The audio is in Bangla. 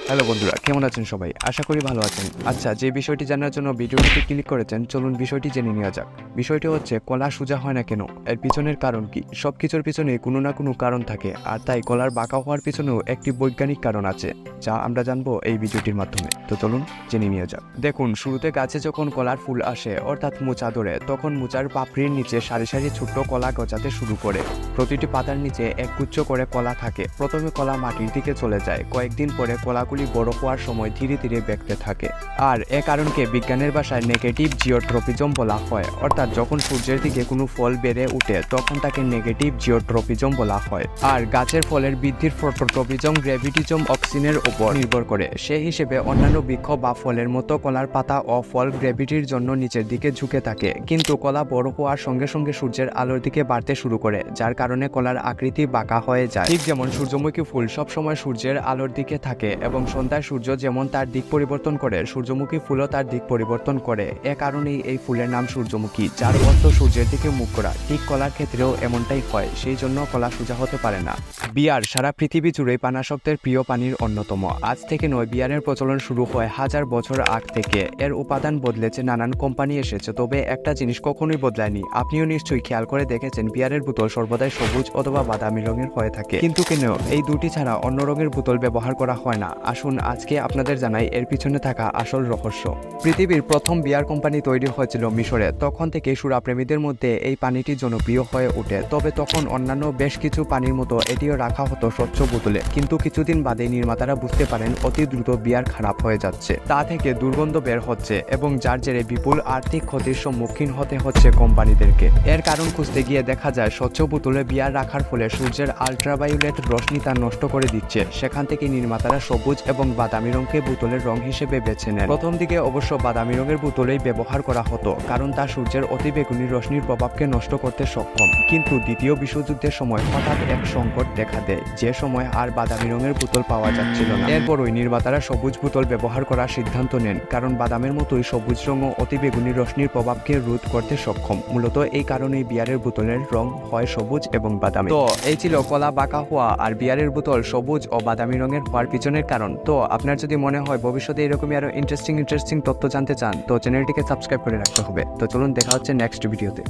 হ্যালো বন্ধুরা, কেমন আছেন সবাই? আশা করি ভালো আছেন। আচ্ছা, যে বিষয়টি জানার জন্য ভিডিওটিতে ক্লিক করেছেন, চলুন বিষয়টি জেনে নেওয়া যাক। বিষয়টি হচ্ছে কলা সোজা হয় না কেন, এর পিছনের কারণ কি? সবকিছুর পিছনে কোনো না কোনো কারণ থাকে, আর তাই কলার বাঁকা হওয়ার পিছনেও একটি বৈজ্ঞানিক কারণ আছে, যা আমরা জানবো এই ভিডিওটির মাধ্যমে। তো চলুন জেনে নেওয়া যাক। দেখুন, শুরুতে গাছে যখন কলার ফুল আসে অর্থাৎ মোচা ধরে, তখন মোচার পাপড়ির নিচে সারি সারি ছোট্ট কলা গজাতে শুরু করে। প্রতিটি পাতার নিচে একগুচ্ছ করে কলা থাকে। প্রথমে কলা মাটির দিকে চলে যায়, কয়েকদিন পরে কলাগুলি বড় হওয়ার সময় ধীরে ধীরে বেঁকতে থাকে। আর এ কারণকে বিজ্ঞানের ভাষায় নেগেটিভ জিওট্রপিজম বলা হয়। অর্থাৎ যখন সূর্যের দিকে কোনো ফল বেড়ে উঠে তখন তাকে নেগেটিভ জিওট্রপিজম বলা হয়। আর গাছের ফলের বৃদ্ধির ফটোট্রপিজম গ্র্যাভিটিজম অক্সিনের উপর নির্ভর করে। সেই হিসেবে অন্যান্য বৃক্ষ বা ফলের মতো কলার পাতা ও ফল গ্র্যাভিটির জন্য নিচের দিকে ঝুঁকে থাকে, কিন্তু কলা বড় হওয়ার সঙ্গে সঙ্গে সূর্যের আলোর দিকে বাড়তে শুরু করে, যার কারণে কলার আকৃতি বাঁকা হয়ে যায়। ঠিক যেমন সূর্যমুখী ফুল সবসময় সূর্যের আলোর দিকে থাকে এবং সন্ধ্যায় সূর্য যেমন তার দিক পরিবর্তন করে, সূর্যমুখী ফুলও তার দিক পরিবর্তন করে। এ কারণেই এই ফুলের নাম সূর্যমুখী, যার অর্থ সূর্যের দিকে মুখ করা। ঠিক কলার ক্ষেত্রেও এমনটাই হয়, সেই জন্য কলা সোজা হতে পারে না। বিয়ার সারা পৃথিবী জুড়ে পানাসক্তের প্রিয় পানির অন্যতম। আজ থেকে নয়, বিয়ারের প্রচলন শুরু হয় হাজার বছর আগ থেকে। এর উপাদান বদলেছে, নানান কোম্পানি এসেছে, তবে একটা জিনিস কখনোই বদলায়নি। আপনিও নিশ্চয়ই খেয়াল করে দেখেছেন, বিয়ারের বোতল সর্বদাই সবুজ অথবা বাদামি রঙের হয়ে থাকে। কিন্তু কেন এই দুটি ছাড়া অন্য রঙের বোতল ব্যবহার করা হয় না? আসুন আজকে আপনাদের জানাই এর পিছনে থাকা আসল রহস্য। পৃথিবীর প্রথম বিয়ার কোম্পানি তৈরি হয়েছিল মিশরে। তখন থেকে সুরাপ্রেমীদের মধ্যে এই পানিটি জনপ্রিয় হয়ে ওঠে। তবে তখন অন্যান্য বেশ কিছু পানির মতো এটিও রাখা হতো স্বচ্ছ বোতলে। কিন্তু কিছুদিন বাদে নির্মাতারা বুঝতে পারেন অতি দ্রুত বিয়ার খারাপ হয়ে যাচ্ছে, তা থেকে দুর্গন্ধ বের হচ্ছে এবং যার জেরে বিপুল আর্থিক ক্ষতির সম্মুখীন হতে হচ্ছে কোম্পানিদেরকে। এর কারণ খুঁজতে গিয়ে দেখা যায়, স্বচ্ছ বোতলে বিয়ার রাখার ফলে সূর্যের আল্ট্রাভায়োলেট রশ্মি তা নষ্ট করে দিচ্ছে। সেখান থেকে নির্মাতারা সবুজ এবং বাদামি রঙকে বোতলের রং হিসেবে বেছে নেন। প্রথম দিকে অবশ্য বাদামি রঙের বোতলেই ব্যবহার করা হতো, কারণ তা সূর্যের অতিবেগুনি রশ্মির প্রভাবকে নষ্ট করতে সক্ষম। কিন্তু দ্বিতীয় বিশ্বযুদ্ধের সময় হঠাৎ এক সংকট দেখা দেয়, যে সময় আর বাদামি রঙের বোতল পাওয়া যাচ্ছিল না। এরপরই নির্মাতারা সবুজ বোতল ব্যবহার করার সিদ্ধান্ত নেন, কারণ বাদামের মতোই সবুজ রঙও অতিবেগুনি রশ্মির প্রভাবকে রোধ করতে সক্ষম। মূলত এই কারণেই বিয়ারের বোতলের রং হয় সবুজ এবং বাদামি। তো এই ছিল কলা বাঁকা হওয়া আর বিয়ারের বোতল সবুজ ও বাদামি রঙের হওয়ার পিছনের কারণ। তো আপনার যদি মনে হয় ভবিষ্যতে এরকমই আরো ইন্টারেস্টিং তথ্য জানতে চান, তো চ্যানেলটিকে সাবস্ক্রাইব করে রাখতে হবে। তো চলুন দেখা হচ্ছে নেক্সট ভিডিওতে।